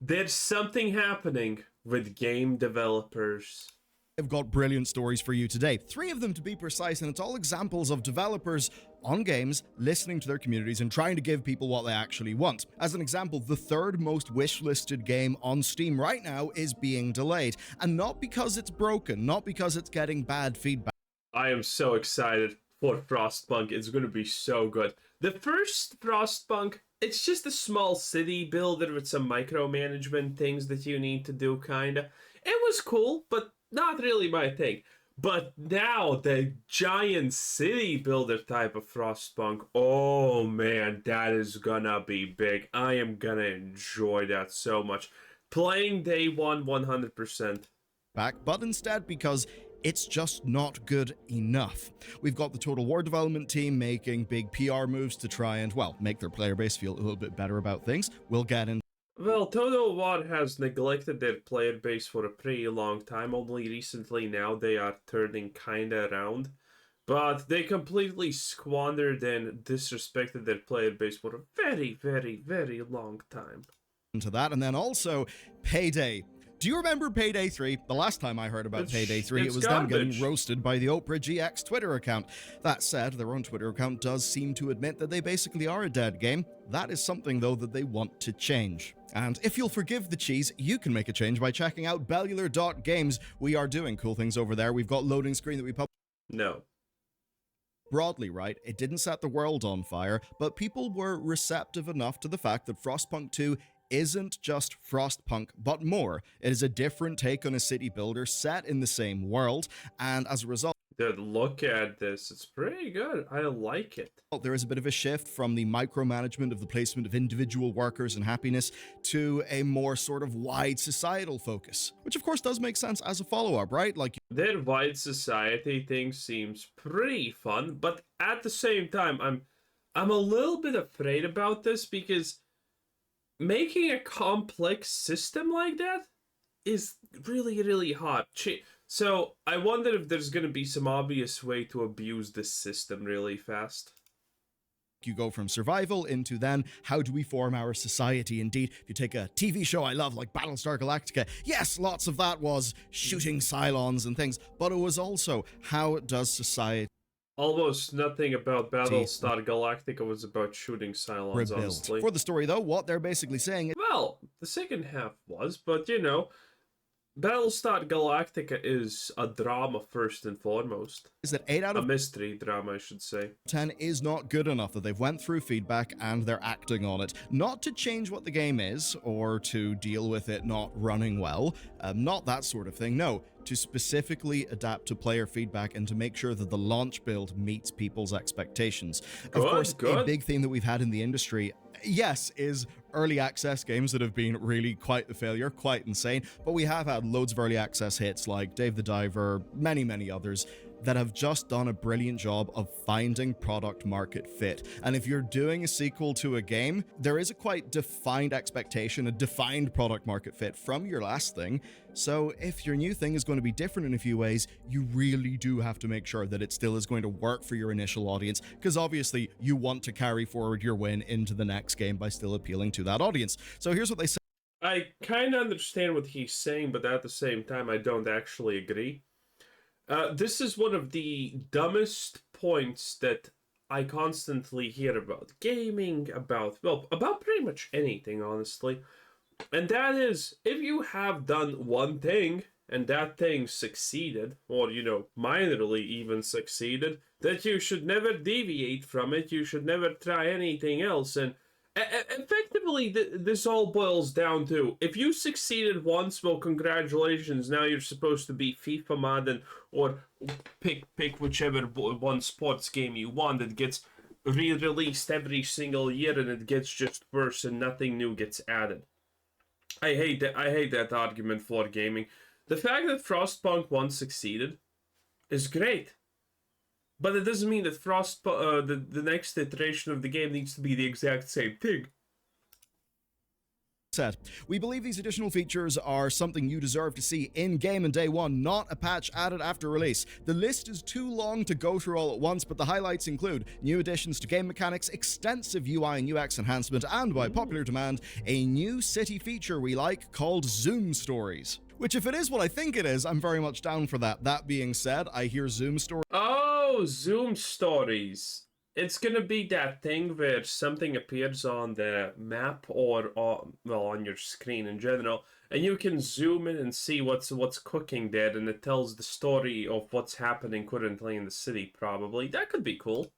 There's something happening with game developers. I've got brilliant stories for you today. 3 of them to be precise, and it's all examples of developers on games listening to their communities and trying to give people what they actually want. As an example, the 3rd most wishlisted game on Steam right now is being delayed. And not because it's broken, not because it's getting bad feedback. I am so excited for Frostpunk. It's going to be so good. The first Frostpunk, it's just a small city builder with some micromanagement things that you need to do, kinda. It was cool, but not really my thing. But now the giant city builder type of Frostpunk, oh man, that is gonna be big. I am gonna enjoy that so much. Playing day one 100%. But instead because it's just not good enough. We've got the Total War development team making big PR moves to try and, well, make their player base feel a little bit better about things. We'll get into Well, Total War has neglected their player base for a pretty long time. Only recently now they are turning kinda around. But they completely squandered and disrespected their player base for a very, very, very long time. that. And then also Payday. Do you remember Payday 3? The last time I heard about Payday 3, it was them getting roasted by the Oprah GX Twitter account. That said, their own Twitter account does seem to admit that they basically are a dead game. That is something, though, that they want to change. And if you'll forgive the cheese, you can make a change by checking out bellular.games. We are doing cool things over there. We've got loading screen that we published. No. Broadly, right, it didn't set the world on fire, but people were receptive enough to the fact that Frostpunk 2 isn't just Frostpunk, but more. It is a different take on a city builder set in the same world, and as a result, Dude, look at this. It's pretty good. I like it. there is a bit of a shift from the micromanagement of the placement of individual workers and happiness to a more sort of wide societal focus, which of course does make sense as a follow-up, right? Like, Their wide society thing seems pretty fun, but at the same time, I'm a little bit afraid about this because making a complex system like that is really, really hard. So I wonder if there's going to be some obvious way to abuse this system really fast. you go from survival into then how do we form our society. Indeed, if you take a TV show I love like Battlestar Galactica, yes, lots of that was shooting Cylons and things, but it was also how does society Almost nothing about Battlestar Galactica was about shooting Cylons, rebuild. honestly. For the story though, what they're basically saying is, Well, the second half was, but you know, Battlestar Galactica is a drama first and foremost. that 8 out A of mystery drama, I should say. 10 is not good enough, that they've went through feedback and they're acting on it. Not to change what the game is or to deal with it not running well, not that sort of thing, no. To specifically adapt to player feedback and to make sure that the launch build meets people's expectations. Of course, a big theme that we've had in the industry, yes, is early access games that have been really quite the failure, quite insane, but we have had loads of early access hits like Dave the Diver, many, many others, that have just done a brilliant job of finding product market fit. And if you're doing a sequel to a game, there is a quite defined expectation, a defined product market fit from your last thing. So if your new thing is going to be different in a few ways, you really do have to make sure that it still is going to work for your initial audience, because obviously you want to carry forward your win into the next game by still appealing to that audience. So here's what they say. I kind of understand what he's saying, but at the same time, I don't actually agree. This is one of the dumbest points that I constantly hear about gaming, about pretty much anything, honestly. And that is, if you have done one thing, and that thing succeeded, or, you know, minorly even succeeded, that you should never deviate from it, you should never try anything else, and effectively, this all boils down to, if you succeeded once, well, congratulations, now you're supposed to be FIFA Madden, or pick whichever one sports game you want that gets re-released every single year and it gets just worse and nothing new gets added. I hate that argument for gaming. The fact that Frostpunk 1 succeeded is great. But it doesn't mean that the next iteration of the game needs to be the exact same thing. said. We believe these additional features are something you deserve to see in-game on day one, not a patch added after release. The list is too long to go through all at once, but the highlights include new additions to game mechanics, extensive UI and UX enhancement, and by popular demand, a new city feature we like called Zoom Stories. Which, if it is what I think it is, I'm very much down for that. That being said, I hear Zoom Stories. Oh, Zoom Stories. It's gonna be that thing where something appears on the map or on your screen in general, and you can zoom in and see what's cooking there, and it tells the story of what's happening currently in the city. Probably that could be cool.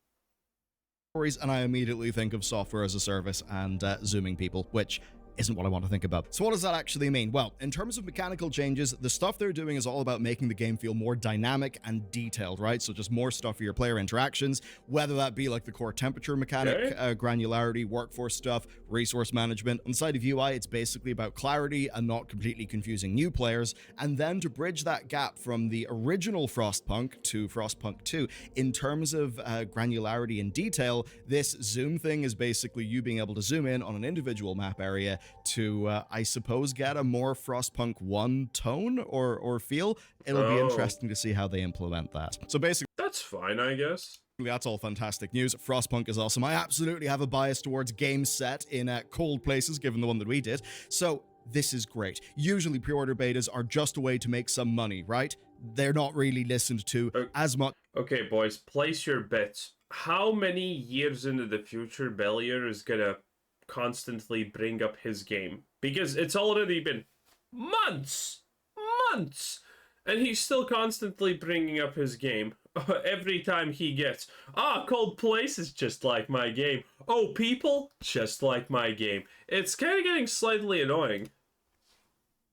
And I immediately think of software as a service and zooming people, which isn't what I want to think about. So what does that actually mean? Well, in terms of mechanical changes, the stuff they're doing is all about making the game feel more dynamic and detailed, right? So just more stuff for your player interactions, whether that be like the core temperature mechanic, granularity, workforce stuff, resource management. On the side of UI, it's basically about clarity and not completely confusing new players. And then to bridge that gap from the original Frostpunk to Frostpunk 2, in terms of granularity and detail, this zoom thing is basically you being able to zoom in on an individual map area to, I suppose, get a more Frostpunk 1 tone or feel. It'll be interesting to see how they implement that. So basically, that's fine, I guess. That's all fantastic news. Frostpunk is awesome. I absolutely have a bias towards games set in cold places, given the one that we did. So this is great. Usually pre-order betas are just a way to make some money, right? They're not really listened to as much. Okay, boys, place your bets. How many years into the future Bellier is gonna constantly bring up his game? Because it's already been months, and he's still constantly bringing up his game. Every time he gets, cold places just like my game. Oh, people just like my game. It's kind of getting slightly annoying.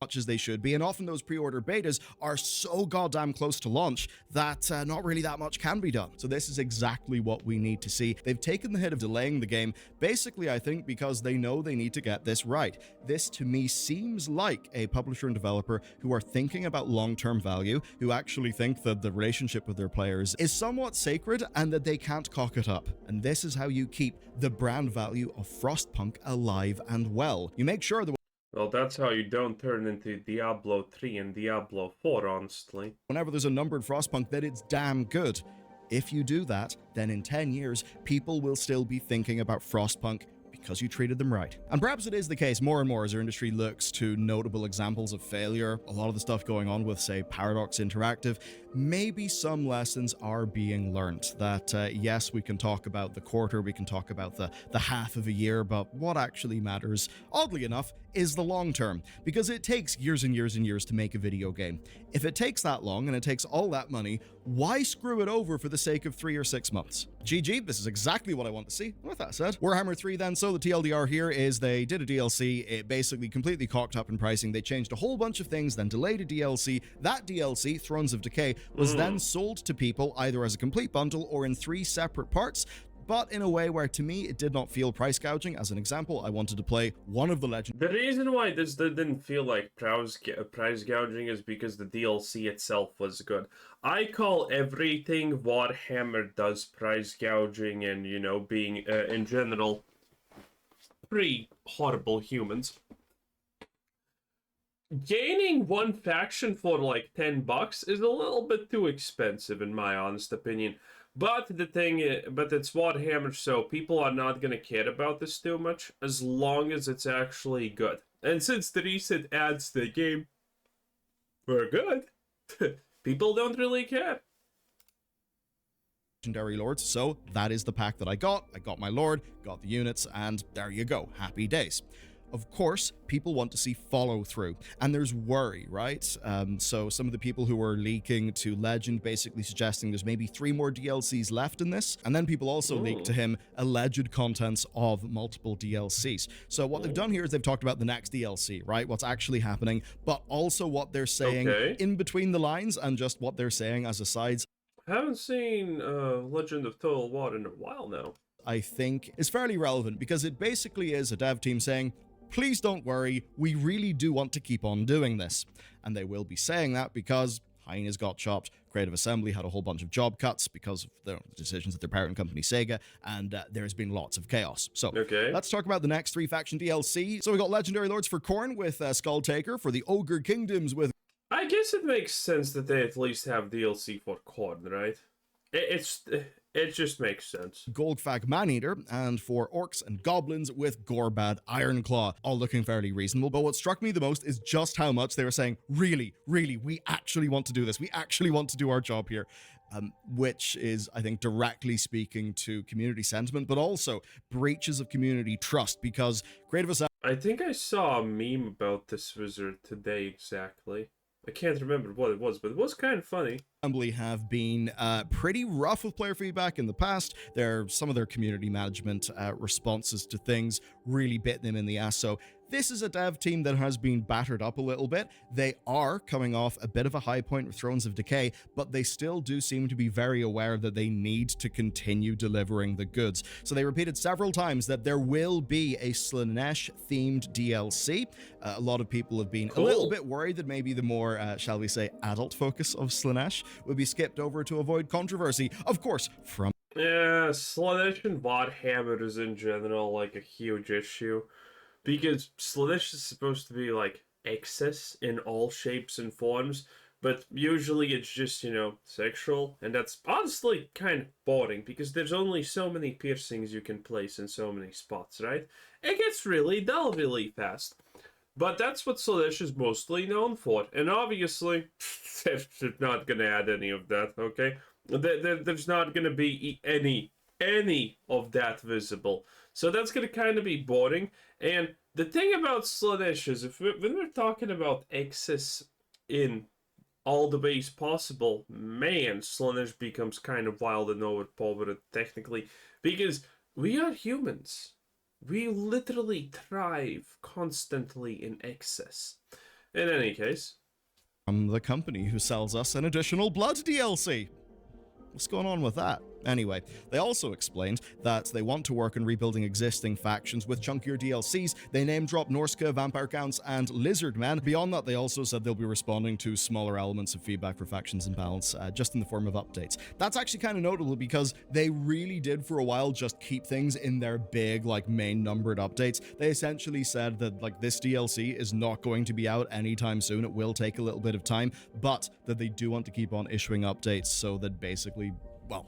Much as they should be, and often those pre-order betas are so goddamn close to launch that not really that much can be done. So this is exactly what we need to see. They've taken the hit of delaying the game, basically I think because they know they need to get this right. This to me seems like a publisher and developer who are thinking about long-term value, who actually think that the relationship with their players is somewhat sacred and that they can't cock it up. And this is how you keep the brand value of Frostpunk alive and well. You make sure that well, that's how you don't turn into Diablo 3 and Diablo 4, honestly. Whenever there's a numbered Frostpunk, that it's damn good. If you do that, then in 10 years, people will still be thinking about Frostpunk because you treated them right. And perhaps it is the case more and more as our industry looks to notable examples of failure, a lot of the stuff going on with, say, Paradox Interactive, maybe some lessons are being learnt. That, yes, we can talk about the quarter, we can talk about the half of a year, but what actually matters, oddly enough, is the long term, because it takes years and years and years to make a video game. If it takes that long and it takes all that money, why screw it over for the sake of 3 or 6 months? GG, this is exactly what I want to see. With that said, Warhammer 3 then, so the TLDR here is they did a DLC, it basically completely cocked up in pricing, they changed a whole bunch of things, then delayed a DLC. That DLC, Thrones of Decay, was then sold to people either as a complete bundle or in 3 separate parts, but in a way where, to me, it did not feel price gouging. As an example, I wanted to play one of the legends. The reason why this didn't feel like price gouging is because the DLC itself was good. I call everything Warhammer does price gouging and, you know, being, in general, pretty horrible humans. Gaining one faction for like $10 is a little bit too expensive, in my honest opinion. But the thing is, it's Warhammer, so people are not going to care about this too much as long as it's actually good. And since the recent ads to the game were good, people don't really care. Legendary lords, so that is the pack that I got. I got my lord, got the units, and there you go. Happy days. Of course, people want to see follow-through, and there's worry, right? So some of the people who are leaking to Legend basically suggesting there's maybe 3 more DLCs left in this, and then people also leaked to him alleged contents of multiple DLCs. So what they've done here is they've talked about the next DLC, right? What's actually happening, but also what they're saying in between the lines and just what they're saying as asides. I haven't seen Legend of Total War in a while now. I think is fairly relevant because it basically is a dev team saying, please don't worry, we really do want to keep on doing this. And they will be saying that because hyenas got chopped, Creative Assembly had a whole bunch of job cuts because of the decisions of their parent company Sega, and there's been lots of chaos. So Okay. let's talk about the next 3 faction DLC. So we got Legendary Lords for Khorne with Skull Taker, for the Ogre Kingdoms with I guess it makes sense that they at least have DLC for Khorne, right? It just makes sense. Golgfag Maneater, and for Orcs and Goblins with Gorbad Ironclaw, all looking fairly reasonable. But what struck me the most is just how much they were saying, really, we actually want to do this. We actually want to do our job here. Which is, I think, directly speaking to community sentiment, but also breaches of community trust, because Creative Assembly... I think I saw a meme about this wizard today exactly. I can't remember what it was, but it was kind of funny. Have been pretty rough with player feedback in the past. Some of their community management responses to things really bit them in the ass. So this is a dev team that has been battered up a little bit. They are coming off a bit of a high point with Thrones of Decay, but they still do seem to be very aware that they need to continue delivering the goods. So they repeated several times that there will be a Slaanesh-themed DLC. A lot of people have been a little bit worried that maybe the more, shall we say, adult focus of Slaanesh would be skipped over to avoid controversy. Of course, from... Yeah, Slaanesh and Warhammer is in general like a huge issue. Because Slaanesh is supposed to be like excess in all shapes and forms, but usually it's just, sexual, and that's honestly kind of boring because there's only so many piercings you can place in so many spots, right? It gets really dull really fast. But that's what Slaanesh is mostly known for, and obviously, they're not gonna add any of that, okay? There's not gonna be any of that visible. So that's going to kind of be boring. And the thing about Slaanesh is, when we're talking about excess in all the ways possible, man, Slaanesh becomes kind of wild and overpowered technically. Because we are humans. We literally thrive constantly in excess. In any case. From the company who sells us an additional Blood DLC. What's going on with that? Anyway, they also explained that they want to work on rebuilding existing factions with chunkier DLCs. They name-dropped Norska, Vampire Counts, and Lizardman. Beyond that, they also said they'll be responding to smaller elements of feedback for factions and balance, just in the form of updates. That's actually kind of notable because they really did for a while just keep things in their big, main numbered updates. They essentially said that, this DLC is not going to be out anytime soon. It will take a little bit of time, but that they do want to keep on issuing updates so that basically,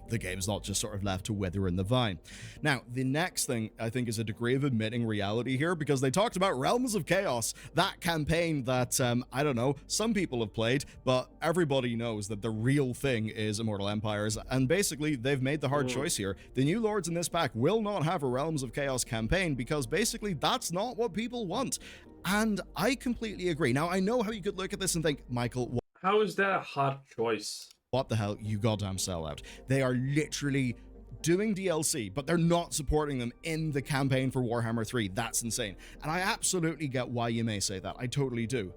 the game's not just sort of left to wither in the vine. Now, the next thing, I think, is a degree of admitting reality here, because they talked about Realms of Chaos, that campaign that, I don't know, some people have played, but everybody knows that the real thing is Immortal Empires, and basically, they've made the hard choice here. The new lords in this pack will not have a Realms of Chaos campaign, because basically, that's not what people want. And I completely agree. Now, I know how you could look at this and think, Michael, how is that a hard choice? What the hell, you goddamn sellout. They are literally doing DLC, but they're not supporting them in the campaign for Warhammer 3. That's insane. And I absolutely get why you may say that. I totally do.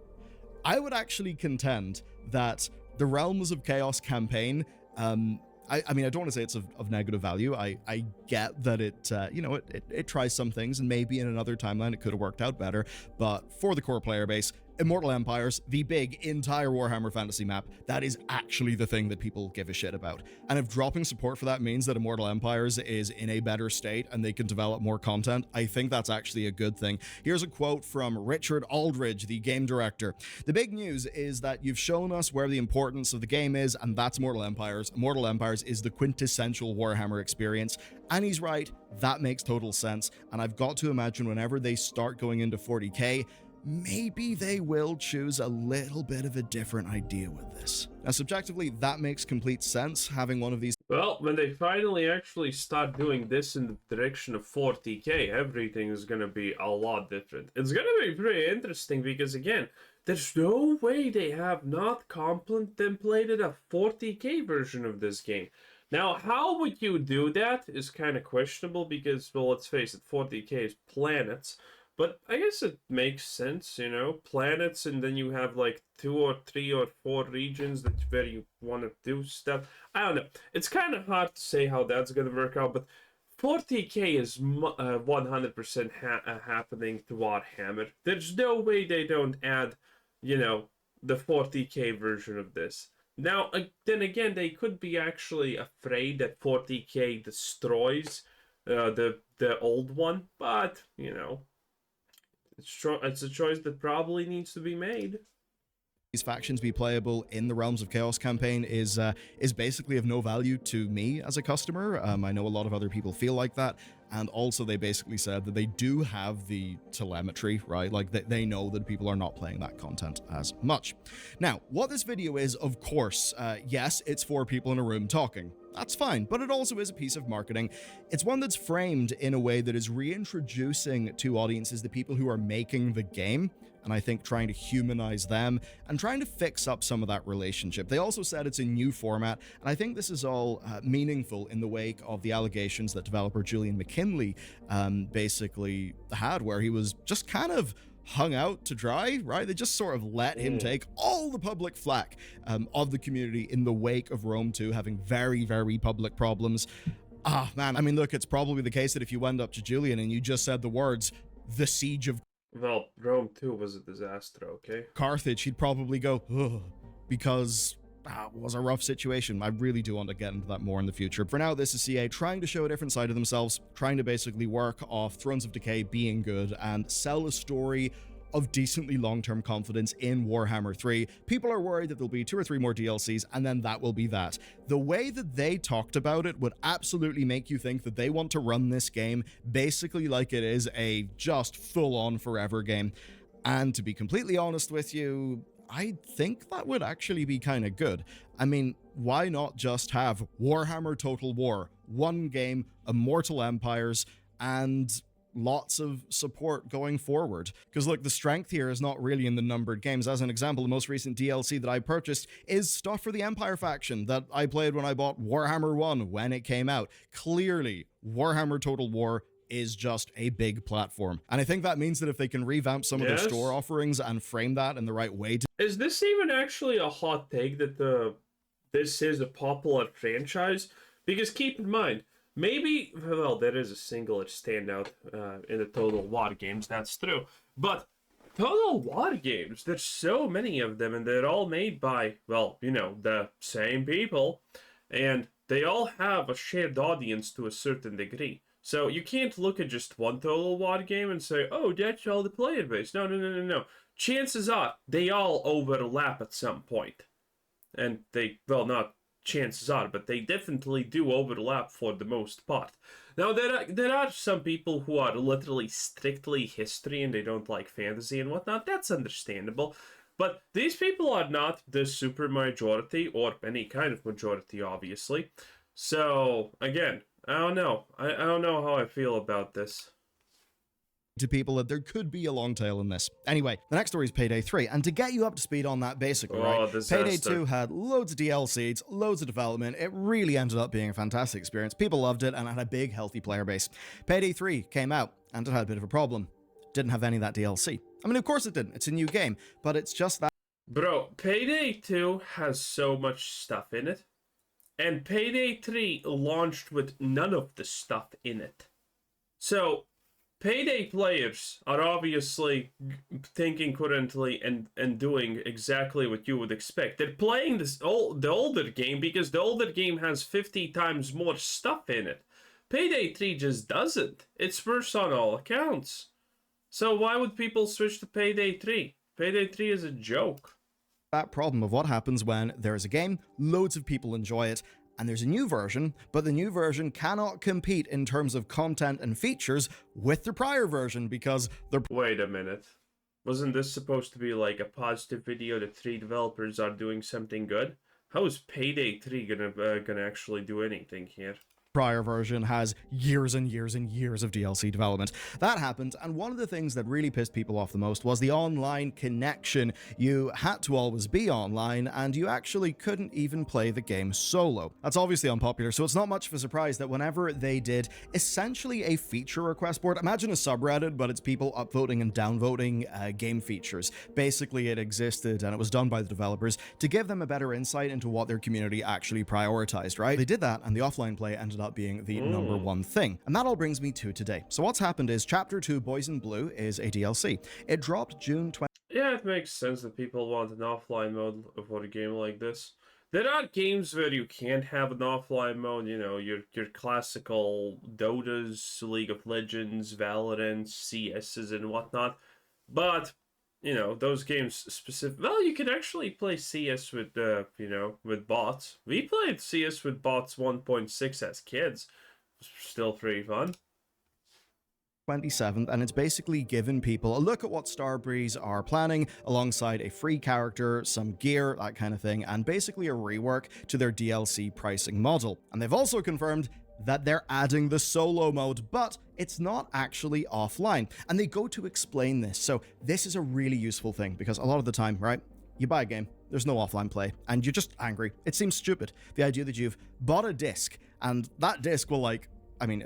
I would actually contend that the Realms of Chaos campaign, I mean, I don't want to say it's of negative value. I get that it tries some things, and maybe in another timeline it could have worked out better. But for the core player base, Immortal Empires, the big entire Warhammer Fantasy map, that is actually the thing that people give a shit about. And if dropping support for that means that Immortal Empires is in a better state and they can develop more content, I think that's actually a good thing. Here's a quote from Richard Aldridge, the game director. "The big news is that you've shown us where the importance of the game is, and that's Immortal Empires. Immortal Empires is the quintessential Warhammer experience." And he's right, that makes total sense. And I've got to imagine whenever they start going into 40k, maybe they will choose a little bit of a different idea with this. Now, subjectively, that makes complete sense, having one of these... Well, when they finally actually start doing this in the direction of 40k, everything is going to be a lot different. It's going to be pretty interesting because, again, there's no way they have not contemplated a 40k version of this game. Now, how would you do that is kind of questionable because, well, let's face it, 40k is planets. But I guess it makes sense, planets, and then you have 2 or 3 or 4 regions where you want to do stuff. I don't know. It's kind of hard to say how that's going to work out, but 40k is 100% happening to Warhammer. There's no way they don't add, the 40k version of this. Now, then again, they could be actually afraid that 40K destroys the old one, but you know, it's a choice that probably needs to be made. These factions be playable in the Realms of Chaos campaign is basically of no value to me as a customer. I know a lot of other people feel like that, and also they basically said that they do have the telemetry, right? Like they know that people are not playing that content as much. Now, what this video is, of course, yes, it's for people in a room talking. That's fine, but it also is a piece of marketing. It's one that's framed in a way that is reintroducing to audiences the people who are making the game, and I think trying to humanize them and trying to fix up some of that relationship. They also said it's a new format, and I think this is all meaningful in the wake of the allegations that developer Julian McKinley basically had, where he was just kind of hung out to dry, right? They just sort of let him take all the public flack of the community in the wake of Rome 2 having very, very public problems. Ah, man, I mean, look, it's probably the case that if you went up to Julian and you just said the words, the siege of Well, Rome 2 was a disaster, okay? Carthage, he'd probably go, ugh, because it was a rough situation. I really do want to get into that more in the future. For now, this is CA trying to show a different side of themselves, trying to basically work off Thrones of Decay being good and sell a story of decently long-term confidence in Warhammer 3. People are worried that there'll be 2 or 3 more DLCs, and then that will be that. The way that they talked about it would absolutely make you think that they want to run this game basically like it is a just full-on forever game. And to be completely honest with you, I think that would actually be kind of good. I mean, why not just have Warhammer Total War, one game, immortal empires, and lots of support going forward? Because look, the strength here is not really in the numbered games. As an example, the most recent DLC that I purchased is stuff for the Empire faction that I played when I bought Warhammer 1 when it came out. Clearly, Warhammer Total War is just a big platform. And I think that means that if they can revamp some of their store offerings and frame that in the right way to... Is this even actually a hot take that this is a popular franchise? Because keep in mind, maybe, well, there is a single standout in the Total War games, that's true. But Total War games, there's so many of them, and they're all made by, well, you know, the same people. And they all have a shared audience to a certain degree. So you can't look at just one Total War game and say, oh, that's all the player base. No. Chances are, they all overlap at some point. And they, well, not chances are, but they definitely do overlap for the most part. Now, there are some people who are literally strictly history and they don't like fantasy and whatnot. That's understandable. But these people are not the super majority, or any kind of majority, obviously. So, again, I don't know. I don't know how I feel about this. To people that there could be a long tail in this. Anyway, the next story is Payday 3, and to get you up to speed on that basically, right? Disaster. Payday 2 had loads of DLCs, loads of development. It really ended up being a fantastic experience. People loved it and it had a big, healthy player base. Payday 3 came out and it had a bit of a problem. Didn't have any of that DLC. I mean, of course it didn't. It's a new game, but it's just that. Bro, Payday 2 has so much stuff in it. And Payday 3 launched with none of the stuff in it. So, Payday players are obviously thinking currently and doing exactly what you would expect. They're playing the older game because the older game has 50 times more stuff in it. Payday 3 just doesn't. It's worse on all accounts. So why would people switch to Payday 3? Payday 3 is a joke. That problem of what happens when there is a game, loads of people enjoy it, and there's a new version, but the new version cannot compete in terms of content and features with the prior version because they're... Wait a minute. Wasn't this supposed to be like a positive video that 3 developers are doing something good? How is Payday 3 gonna actually do anything here? Prior version has years and years and years of DLC development. That happened, and one of the things that really pissed people off the most was the online connection. You had to always be online, and you actually couldn't even play the game solo. That's obviously unpopular, so it's not much of a surprise that whenever they did essentially a feature request board, imagine a subreddit, but it's people upvoting and downvoting game features. Basically, it existed, and it was done by the developers to give them a better insight into what their community actually prioritized, right? They did that, and the offline play ended up being the number one thing. And that all brings me to today. So what's happened is Chapter 2 Boys in Blue is a DLC. It dropped June 20... Yeah, it makes sense that people want an offline mode for a game like this. There are games where you can't have an offline mode, you know, your classical Dotas, League of Legends, Valorant, CSs, and whatnot. But you know, those games specific. Well, you can actually play CS with you know, with bots. We played CS with bots 1.6 as kids. Still pretty fun. 27th, and it's basically given people a look at what Starbreeze are planning alongside a free character, some gear, that kind of thing, and basically a rework to their DLC pricing model. And they've also confirmed that they're adding the solo mode, but it's not actually offline. And they go to explain this. So this is a really useful thing because a lot of the time, right? You buy a game, there's no offline play, and you're just angry. It seems stupid. The idea that you've bought a disc, and that disc will if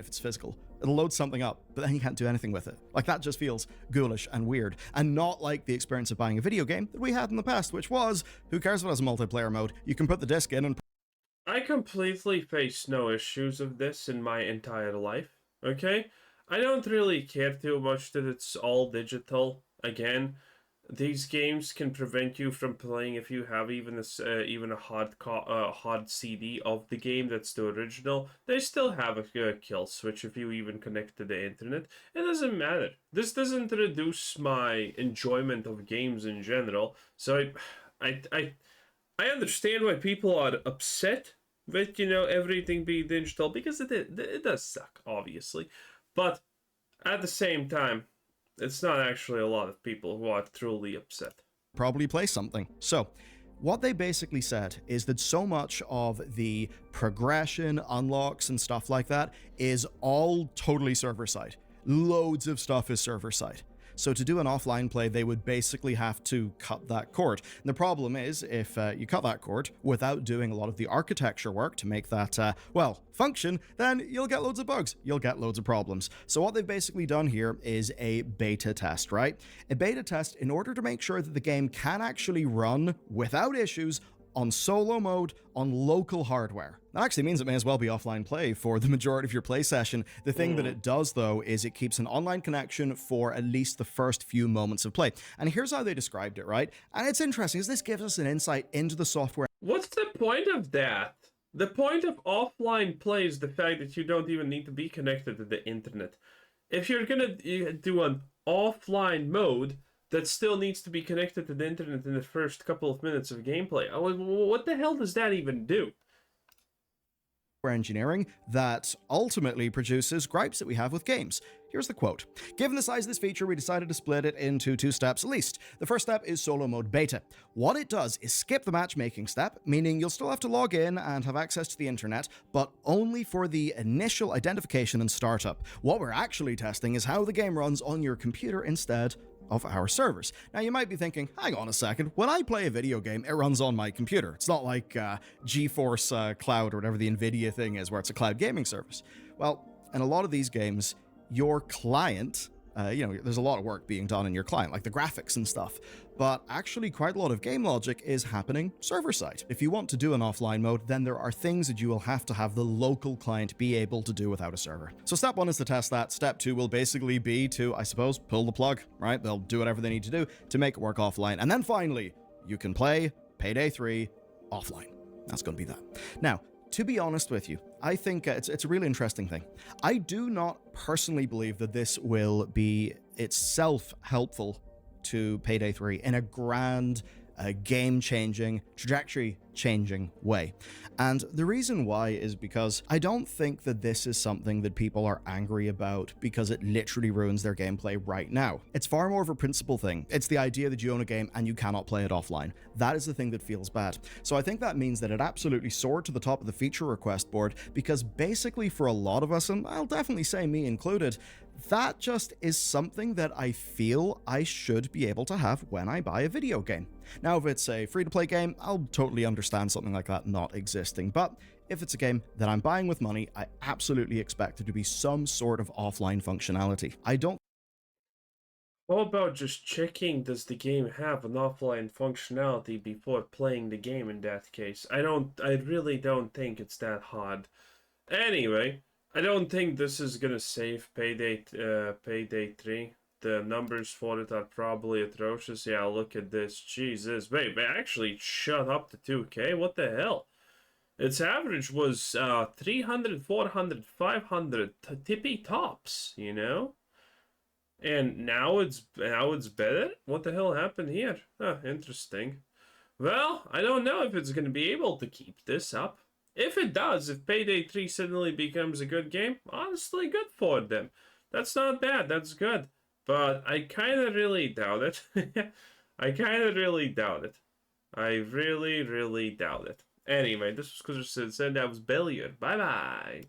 it's physical, it'll load something up, but then you can't do anything with it. Like, that just feels ghoulish and weird, and not like the experience of buying a video game that we had in the past, which was, who cares if it has a multiplayer mode? You can put the disc in and... I completely face no issues of this in my entire life, okay? I don't really care too much that it's all digital. Again, these games can prevent you from playing if you have even a hard CD of the game that's the original. They still have a kill switch if you even connect to the internet. It doesn't matter. This doesn't reduce my enjoyment of games in general. So I understand why people are upset with, you know, everything being digital, because it does suck, obviously, but at the same time, it's not actually a lot of people who are truly upset. probably play something. So, what they basically said is that so much of the progression, unlocks, and stuff like that is all totally server-side. Loads of stuff is server-side. So to do an offline play, they would basically have to cut that cord. And the problem is, if you cut that cord without doing a lot of the architecture work to make that, function, then you'll get loads of bugs. You'll get loads of problems. So what they've basically done here is a beta test, right? A beta test in order to make sure that the game can actually run without issues on solo mode on local hardware. That actually means it may as well be offline play for the majority of your play session. The thing that it does, though, is it keeps an online connection for at least the first few moments of play. And here's how they described it, right? And it's interesting, because this gives us an insight into the software. What's the point of that? The point of offline play is the fact that you don't even need to be connected to the internet. If you're gonna do an offline mode that still needs to be connected to the internet in the first couple of minutes of gameplay, what the hell does that even do? Engineering that ultimately produces gripes that we have with games. Here's the quote. Given the size of this feature, we decided to split it into 2 steps at least. The first step is solo mode beta. What it does is skip the matchmaking step, meaning you'll still have to log in and have access to the internet, but only for the initial identification and startup. What we're actually testing is how the game runs on your computer instead of our servers. Now, you might be thinking, hang on a second, when I play a video game, it runs on my computer. It's not like GeForce Cloud or whatever the NVIDIA thing is, where it's a cloud gaming service. Well, in a lot of these games, your client, there's a lot of work being done in your client, like the graphics and stuff, but actually quite a lot of game logic is happening server-side. If you want to do an offline mode, then there are things that you will have to have the local client be able to do without a server. So step 1 is to test that. Step 2 will basically be to, I suppose, pull the plug, right? They'll do whatever they need to do to make it work offline. And then finally, you can play Payday 3 offline. That's going to be that. Now, to be honest with you, I think it's a really interesting thing. I do not personally believe that this will be itself helpful to Payday 3 in a grand, game-changing, trajectory-changing way. And the reason why is because I don't think that this is something that people are angry about because it literally ruins their gameplay right now. It's far more of a principle thing. It's the idea that you own a game and you cannot play it offline. That is the thing that feels bad. So I think that means that it absolutely soared to the top of the feature request board, because basically for a lot of us, and I'll definitely say me included, that just is something that I feel I should be able to have when I buy a video game. Now, if it's a free-to-play game, I'll totally understand something like that not existing, but if it's a game that I'm buying with money, I absolutely expect there to be some sort of offline functionality. I don't... How about just checking, does the game have an offline functionality before playing the game in that case? I really don't think it's that hard. Anyway, I don't think this is gonna save Payday 3. the numbers for it are probably atrocious. Yeah, look at this. Jesus. Wait, actually shut up to 2K? What the hell? Its average was 300, 400, 500 tippy tops, you know? And now it's better? What the hell happened here? Huh, interesting. Well, I don't know if it's going to be able to keep this up. If it does, if Payday 3 suddenly becomes a good game, honestly, good for them. That's not bad, that's good. But I kind of really doubt it. I kind of really doubt it. I really, really doubt it. Anyway, this was Cruiser Citizen, that was Bellier. Bye-bye.